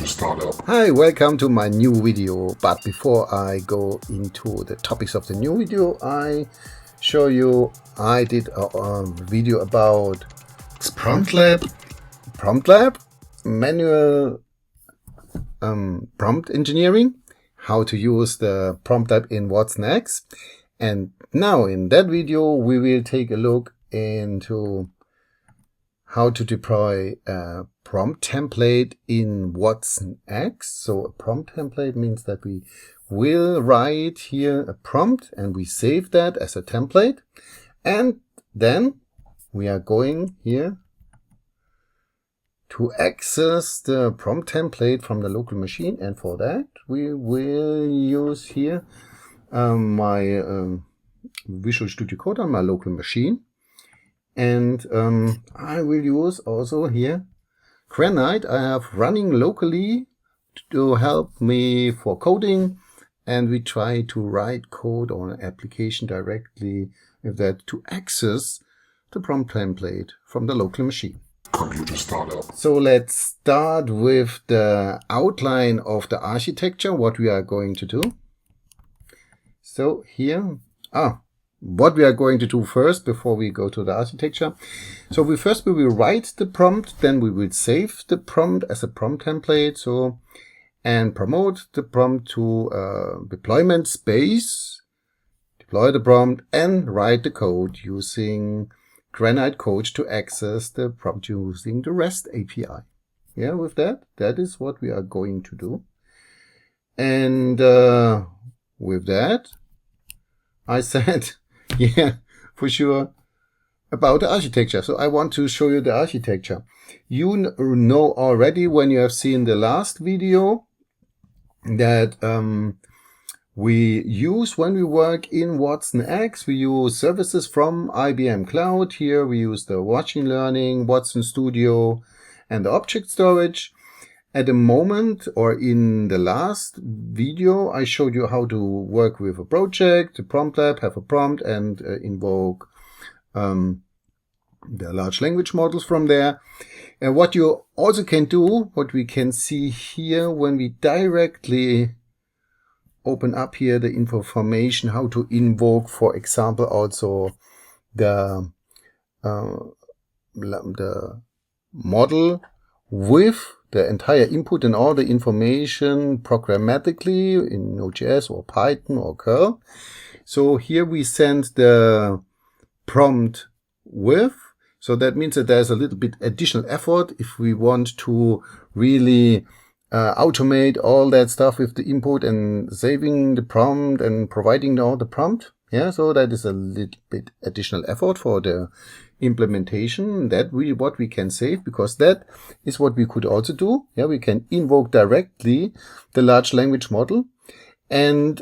Computer Startup. Hi, welcome to my new video. But before I go into the topics of the new video, I show you I did a video about Prompt Lab, manual prompt engineering, how to use the prompt lab in watsonx. And now in that video we will take a look into how to deploy a prompt template in watsonx. So a prompt template means that we will write here a prompt and we save that as a template, and then we are going here to access the prompt template from the local machine, and for that we will use here my Visual Studio Code on my local machine, and I will use also here Granite I have running locally to help me for coding, and we try to write code or an application directly with that to access the prompt template from the local machine. Computer Startup. So let's start with the outline of the architecture, what we are going to do. So here, what we are going to do first before we go to the architecture. So we will write the prompt, then we will save the prompt as a prompt template, so, and promote the prompt to deployment space, deploy the prompt, and write the code using Granite Code to access the prompt using the REST API. Yeah, with that is what we are going to do. And with that, I said, yeah, for sure, about the architecture. So I want to show you the architecture. You know already when you have seen the last video that we use, when we work in watsonx, we use services from IBM Cloud. Here we use the machine learning, Watson Studio, and the object storage. At the moment, or in the last video, I showed you how to work with a project, the prompt lab, have a prompt, and invoke the large language models from there. And what you also can do, what we can see here when we directly open up here the information, how to invoke, for example, also the model with the entire input and all the information programmatically in Node.js or Python or curl. So here we send the prompt with, so that means that there's a little bit additional effort if we want to really automate all that stuff with the input and saving the prompt and providing all the prompt. Yeah, so that is a little bit additional effort for the implementation. That what we can save, because that is what we could also do. Yeah, we can invoke directly the large language model and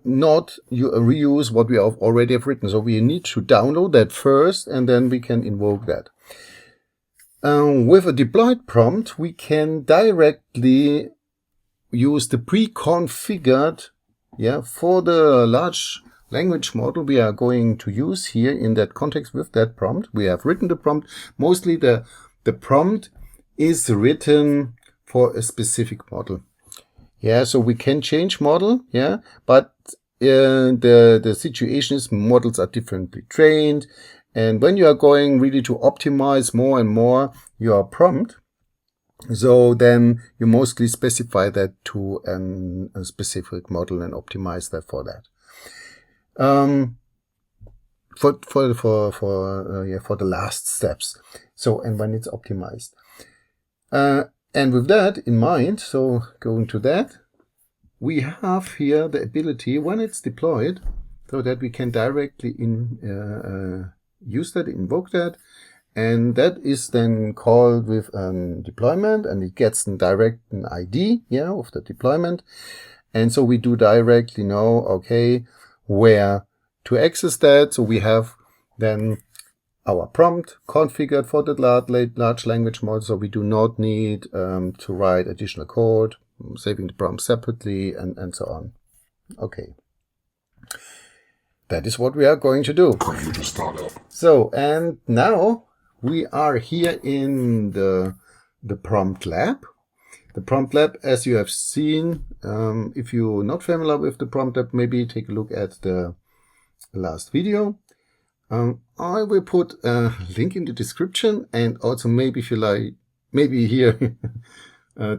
not reuse what we already have written. So we need to download that first and then we can invoke that. With a deployed prompt, we can directly use the pre-configured, for the large language model we are going to use here in that context with that prompt. We have written the prompt. Mostly the prompt is written for a specific model. Yeah, so we can change model, but the situation is models are differently trained. And when you are going really to optimize more and more your prompt, so then you mostly specify that to a specific model and optimize that for that. For the last steps. So, and when it's optimized. And with that in mind, so going to that, we have here the ability when it's deployed, so that we can directly use that, invoke that, and that is then called with deployment, and it gets a direct ID, of the deployment. And so we do directly know, okay, where to access that. So we have then our prompt configured for the large language model, so we do not need to write additional code, saving the prompt separately, and so on. Okay. That is what we are going to do. Computer Startup. So, and now we are here in the prompt lab. The prompt lab, as you have seen, if you're not familiar with the prompt lab, maybe take a look at the last video. I will put a link in the description, and also maybe if you like, maybe here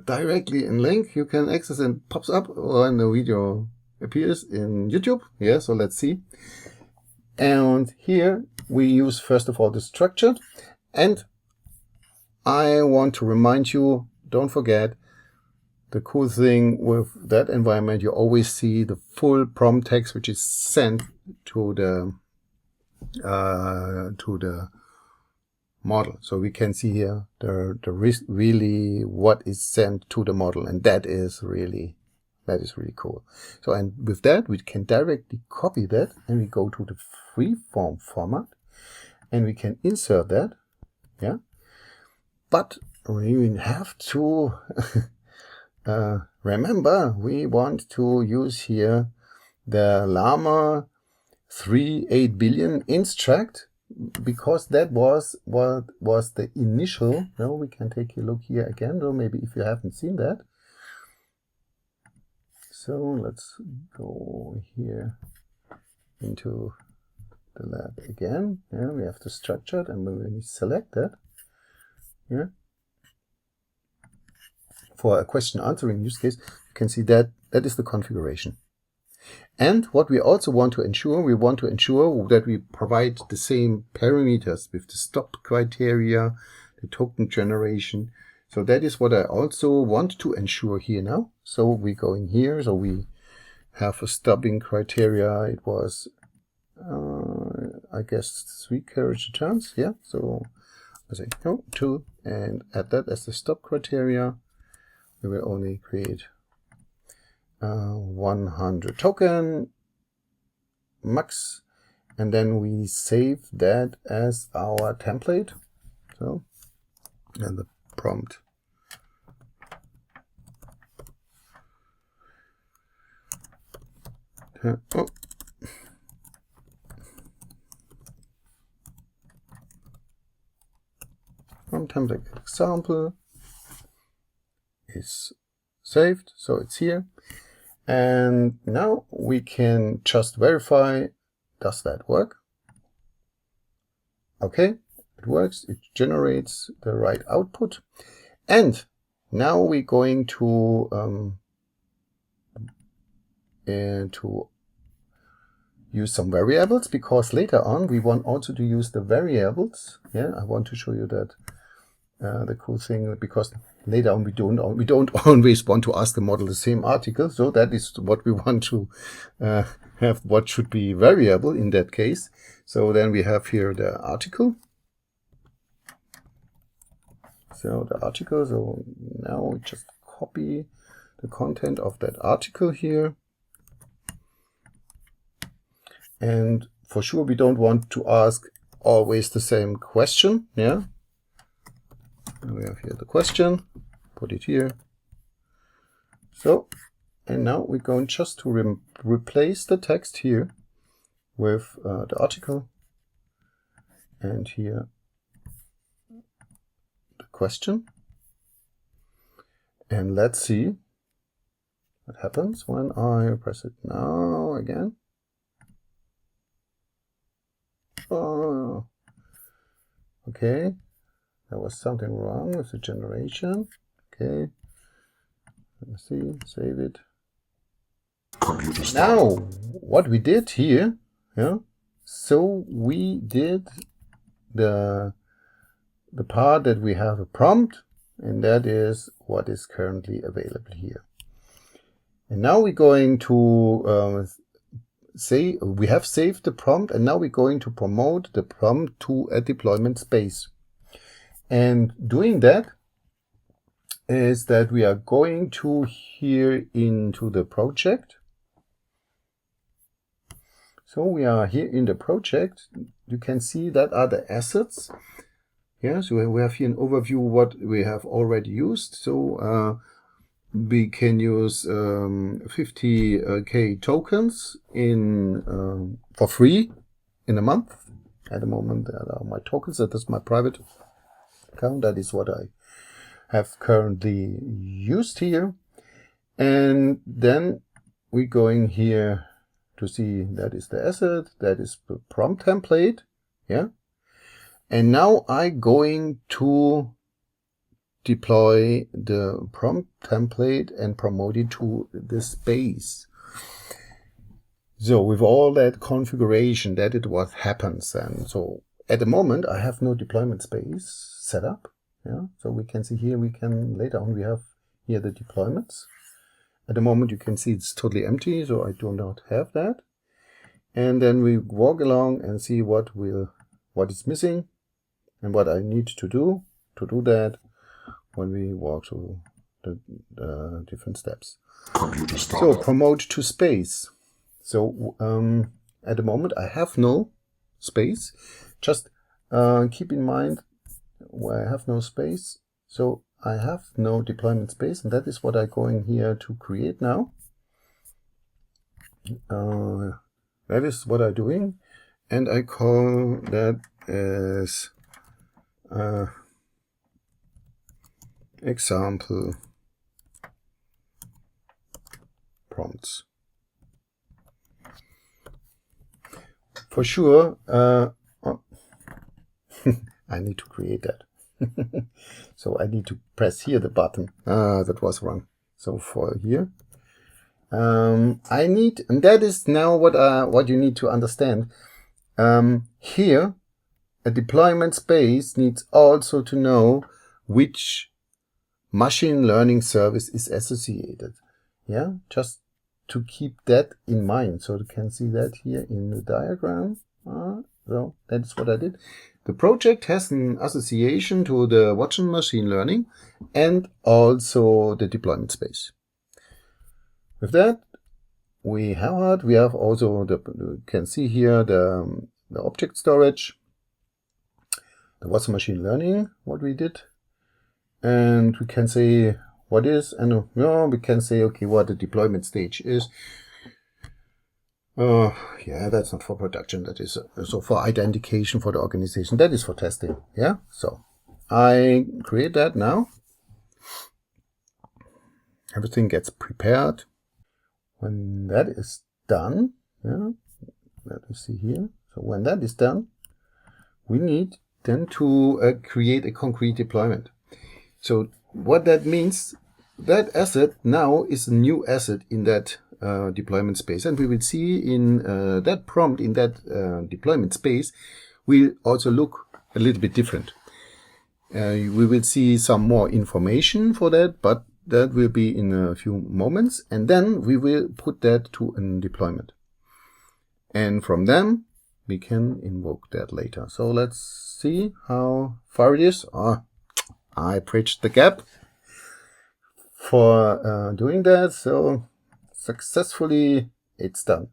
directly in link you can access and pops up when the video appears in YouTube. Yeah, so let's see. And here we use first of all the structured, and I want to remind you, don't forget, the cool thing with that environment, you always see the full prompt text which is sent to the model. So we can see here the really what is sent to the model, and that is really cool. So, and with that we can directly copy that, and we go to the freeform format, and we can insert that. Yeah, but we have to remember, we want to use here the llama 3.8 billion instruct, because that was what was the initial. Now we can take a look here again, though maybe if you haven't seen that. So let's go here into the lab again. Yeah, we have the structured, and we select that. Yeah. For a question answering use case, you can see that that is the configuration. And what we also want to ensure, that we provide the same parameters with the stop criteria, the token generation. So that is what I also want to ensure here now. So we go in here, so we have a stopping criteria. It was, I guess, 3 carriage returns. Yeah, so I say no, 2, and add that as the stop criteria. We will only create 100 token max, and then we save that as our template. So, and the prompt. Oh. From template example is saved, so it's here. And now we can just verify, does that work? Okay, it works. It generates the right output. And now we're going to use some variables, because later on we want also to use the variables. Yeah, I want to show you that the cool thing, because later on we don't always want to ask the model the same article. So that is what we want to have, what should be variable in that case. So then we have here the article. So the article, so now we just copy the content of that article here. And for sure we don't want to ask always the same question. Yeah. And we have here the question, put it here. So, and now we're going just to replace the text here with the article, and here the question. And let's see what happens when I press it now again. Oh, okay. There was something wrong with the generation. Okay. Let's see, save it. Now, what we did here, yeah. So we did the part that we have a prompt, and that is what is currently available here. And now we're going to say we have saved the prompt, and now we're going to promote the prompt to a deployment space. And doing that is that we are going to here into the project. So we are here in the project. You can see that are the assets. Yeah, so we have here an overview what we have already used. So we can use 50k tokens in for free in a month. At the moment, that are my tokens. That is my private account. That is what I have currently used here. And then we're going here to see that is the asset, that is the prompt template. Yeah. And now I'm going to deploy the prompt template and promote it to the space. So with all that configuration, that is what happens. And so at the moment, I have no deployment space set up. Yeah. So we can see here, later on, we have here the deployments. At the moment, you can see it's totally empty, so I do not have that. And then we walk along and see what is missing and what I need to do that when we walk through the different steps. Computer So startup. promote to space. So at the moment I have no space. Just keep in mind where I have no space. So I have no deployment space, and that is what I'm going here to create now. That is what I'm doing, and I call that as example prompts. For sure, I need to create that. So I need to press here the button. That was wrong. So for here, I need, and that is now what you need to understand. Here, a deployment space needs also to know which machine learning service is associated. Yeah, just to keep that in mind. So you can see that here in the diagram. So that is what I did. The project has an association to the Watson machine learning and also the deployment space. With that, we have also you can see here the object storage, the Watson machine learning, what we did, and we can say what is, and we can say, okay, what the deployment stage is. Yeah, that's not for production. That is so for identification for the organization. That is for testing. Yeah. So I create that now. Everything gets prepared. When that is done, yeah, let us see here. So when that is done, we need then to create a concrete deployment. So what that means, that asset now is a new asset in that deployment space, and we will see in that prompt in that deployment space will also look a little bit different. We will see some more information for that, but that will be in a few moments, and then we will put that to a deployment, and from them we can invoke that later. So let's see how far it is. I bridged the gap for doing that, so successfully it's done.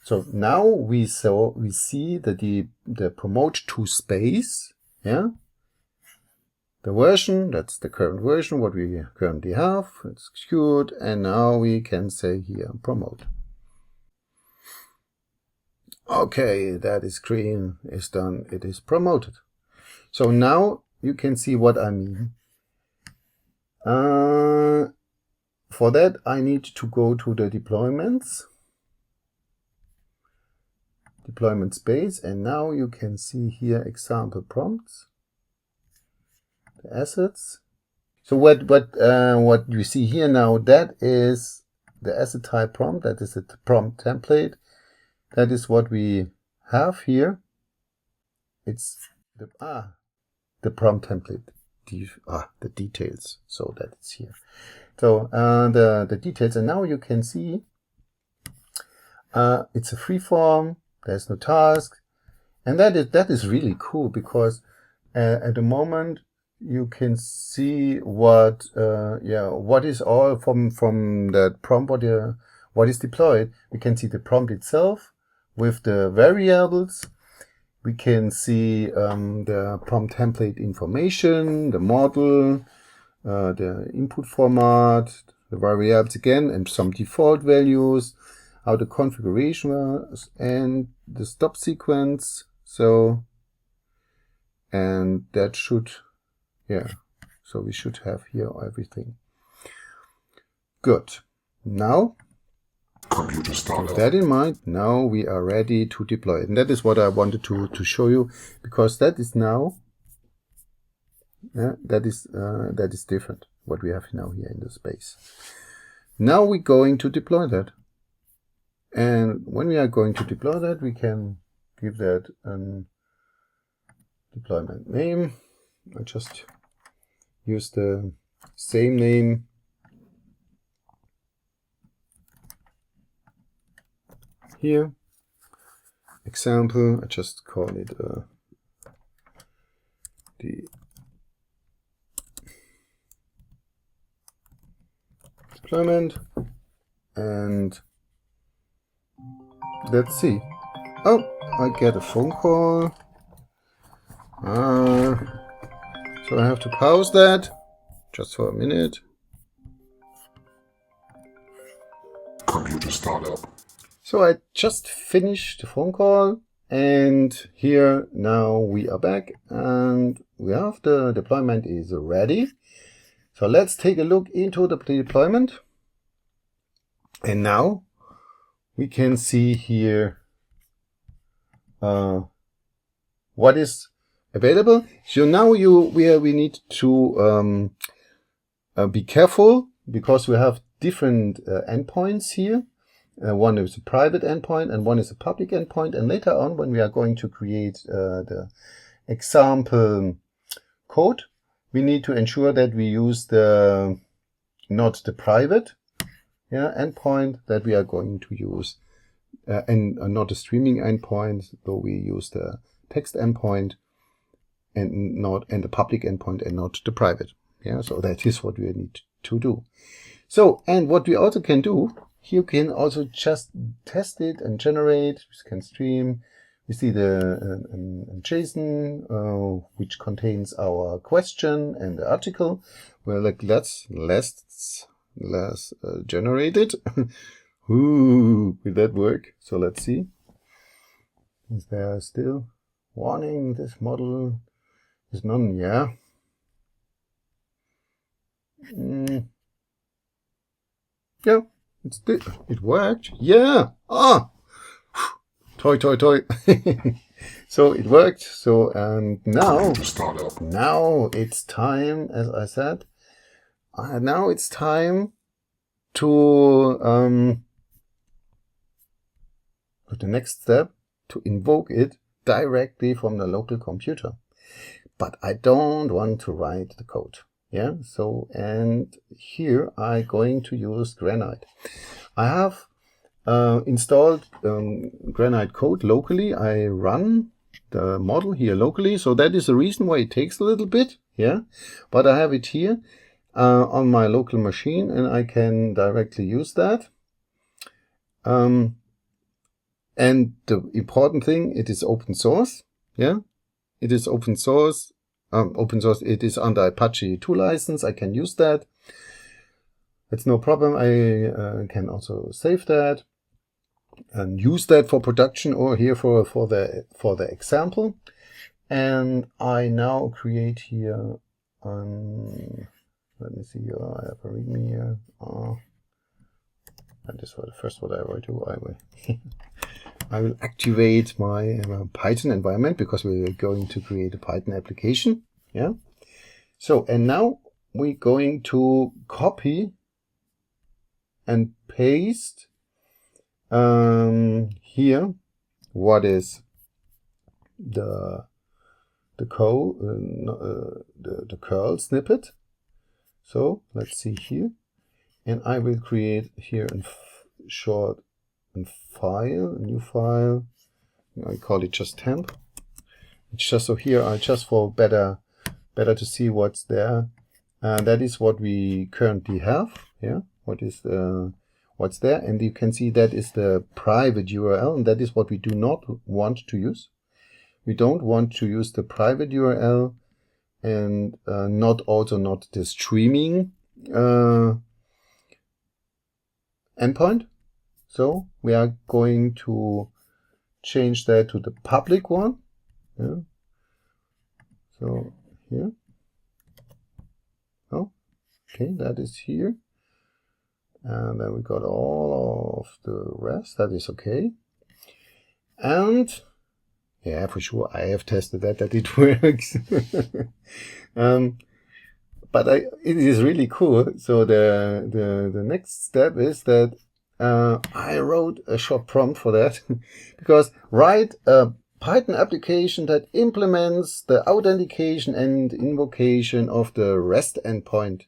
So now we see that the promote to space, yeah, the version, that's the current version, what we currently have, it's execute, and now we can say here promote. Okay, that is green, is done, it is promoted. So now you can see what I mean. For that, I need to go to the deployment space, and now you can see here example prompts, the assets. So what you see here now, that is the asset type prompt, that is a prompt template. That is what we have here. It's the prompt template, the details. So that is here. So the details, and now you can see it's a free form. There's no task, and that is really cool because at the moment you can see what is all from that prompt, what is deployed. We can see the prompt itself with the variables. We can see the prompt template information, the model, the input format, the variables again, and some default values, how the configuration was, and the stop sequence. So, and that should, So we should have here everything. Good. Now, Computer with startup. that in mind, now we are ready to deploy it. And that is what I wanted to show you, because that is now, that is different, what we have now here in the space. Now we're going to deploy that. And when we are going to deploy that, we can give that a deployment name. I just use the same name here. Example, I just call it the deployment, and let's see. Oh, I get a phone call. So I have to pause that just for a minute. Computer startup. So I just finished the phone call, and here now we are back, and we have the deployment is ready. So let's take a look into the deployment. And now we can see here what is available. So now we need to be careful, because we have different endpoints here. One is a private endpoint and one is a public endpoint. And later on, when we are going to create the example code, we need to ensure that we use not the private endpoint that we are going to use, and not the streaming endpoint, though we use the text endpoint and the public endpoint and not the private. So that is what we need to do. So, and what we also can do, you can also just test it and generate. We can stream. We see the JSON, which contains our question and the article. Well, like let's generate it. Ooh, will that work? So let's see. Is there still warning? This model is none. Yeah. Yeah, it worked. Yeah. Toy. So it worked. So, and now it's time, as I said, now it's time to the next step, to invoke it directly from the local computer. But I don't want to write the code. So, and here I'm going to use Granite. I have installed Granite Code locally. I run the model here locally, so that is the reason why it takes a little bit. But I have it here on my local machine, and I can directly use that. And the important thing, it is open source. It is open source. It is under Apache 2 license. I can use that. It's no problem. I can also save that and use that for production, or here for the example. And I now create here. Let me see. I have a README here. And this was the first what I will do. I will activate my Python environment, because we're going to create a Python application. So, and now we're going to copy and paste here what is the code, the curl snippet. So let's see here, and I will create here a new file. I call it just temp. It's just so here I just for better to see what's there. That is what we currently have. What's there, and you can see that is the private URL, and that is what we do not want to use. We don't want to use the private URL, and not the streaming endpoint. So we are going to change that to the public one. So here. Okay, that is here. And then we got all of the rest. That is okay. And yeah, for sure, I have tested that it works. But it is really cool. So the next step is that I wrote a short prompt for that because write a Python application that implements the authentication and invocation of the REST endpoint.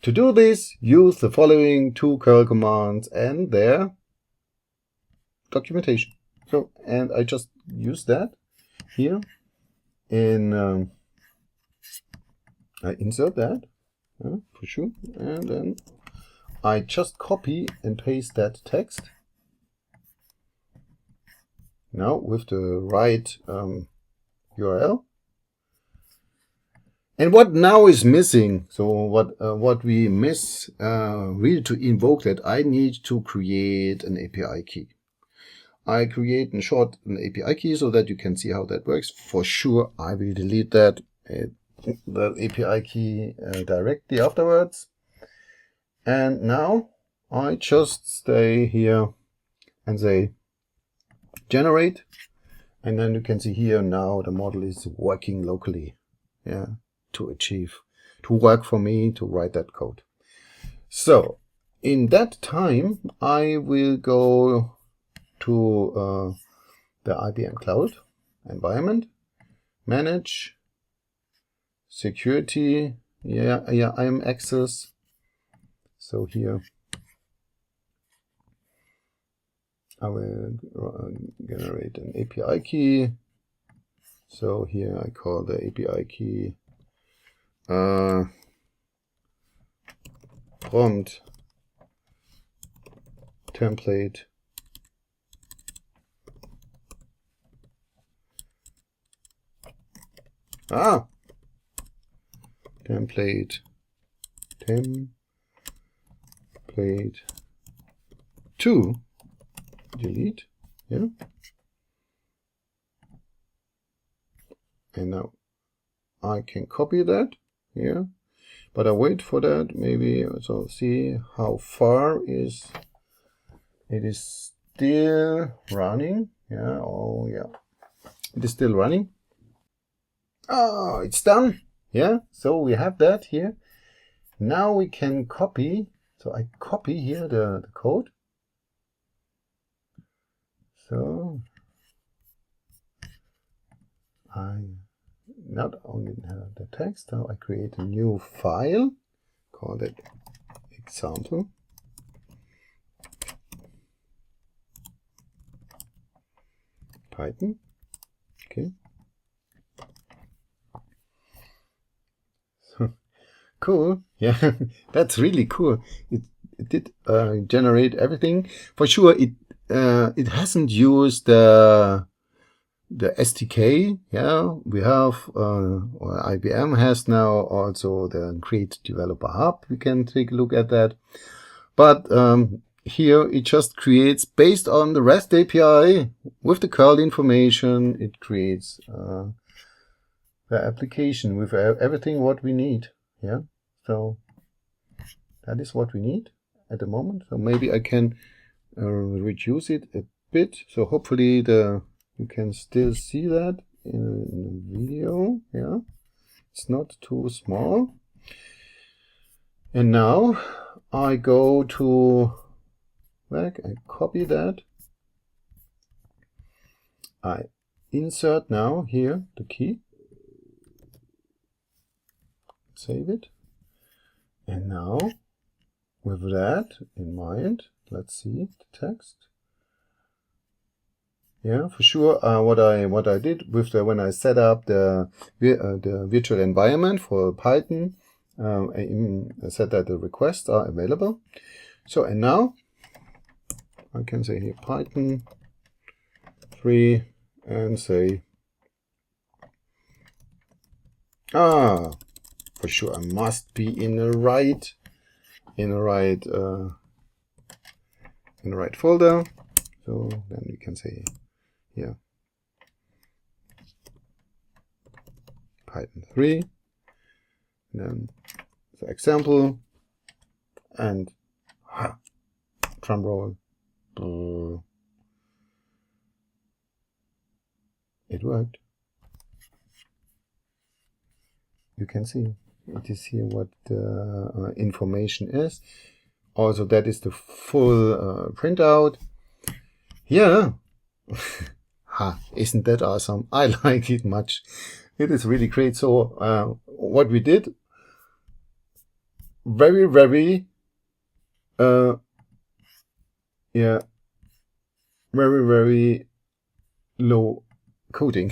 To do this, use the following 2 curl commands and their documentation. So, and I just use that here in I insert that for sure, and then I just copy and paste that text now with the right URL. And what now is missing? So what we miss really to invoke that, I need to create an API key. I create in short an API key so that you can see how that works. For sure, I will delete that the API key directly afterwards. And now I just stay here and say generate, and then you can see here now the model is working locally, yeah, to work for me to write that code. So in that time I will go to the IBM Cloud environment, manage security, IAM access. So here I will generate an API key. So here I call the API key prompt template template 2 delete, yeah, and now I can copy that here, but I wait for that maybe, so see how far it is still running. Yeah, oh yeah, it is still running. Oh, it's done. Yeah, so we have that here. Now we can copy. So I copy here the code. So I not only have the text, now I create a new file, call it example. Python. Okay. So, cool. Yeah, that's really cool. It did generate everything. For sure, it hasn't used the SDK. Yeah, we have or IBM has now also the Create Developer Hub. We can take a look at that. But here it just creates based on the REST API with the curl information. It creates the application with everything what we need. Yeah, so that is what we need at the moment. So maybe I can reduce it a bit. So hopefully you can still see that in the video. Yeah, it's not too small. And now I go to back, I copy that. I insert now here the key. Save it. And now with that in mind, let's see the text. Yeah, for sure. What I did with when I set up the virtual environment for Python, I said that the requests are available. So and now I can say here Python 3 and say for sure I must be in the right folder. So then we can say here Python 3, and then the example, and drum roll. It worked. You can see it is here what the information is. Also, that is the full printout. Yeah. Isn't that awesome? I like it much. It is really great. So what we did, very, very very low coding.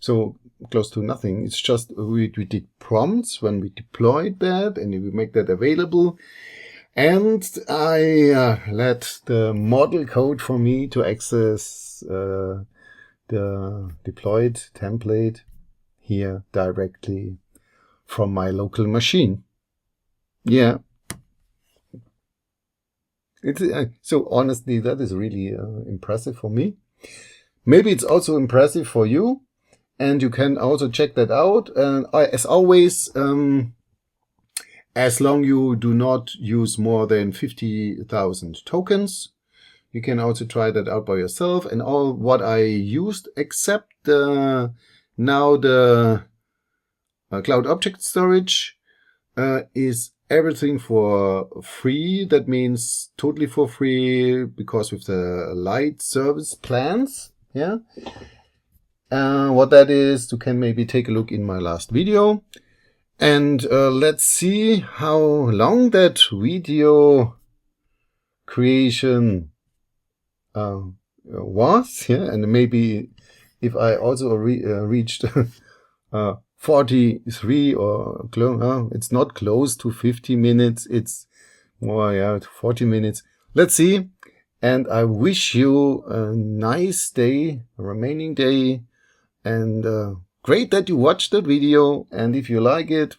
So close to nothing. It's just we did prompts when we deployed that, and we make that available. And I let the model code for me to access the deployed template here directly from my local machine. Yeah. So honestly, that is really impressive for me. Maybe it's also impressive for you, and you can also check that out. And as always, as long you do not use more than 50,000 tokens, you can also try that out by yourself. And all what I used, except now the cloud object storage, is everything for free. That means totally for free, because with the light service plans. Yeah. What that is, you can maybe take a look in my last video. And let's see how long that video creation was. Yeah, and maybe if I also reached 43 or it's not close to 50 minutes. It's more 40 minutes. Let's see. And I wish you a nice day, a remaining day, and great that you watched that video. And if you like it,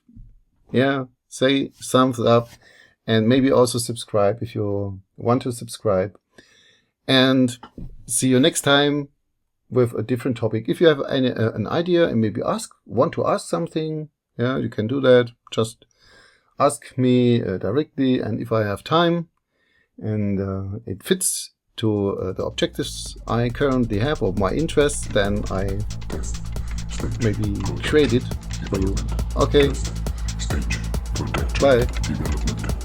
say thumbs up, and maybe also subscribe if you want to subscribe. And see you next time with a different topic. If you have an idea and maybe want to ask something, you can do that. Just ask me directly, and if I have time and it fits to the objectives I currently have or my interests, then I maybe create it for you. Okay. Stage. Protect. Bye. Development.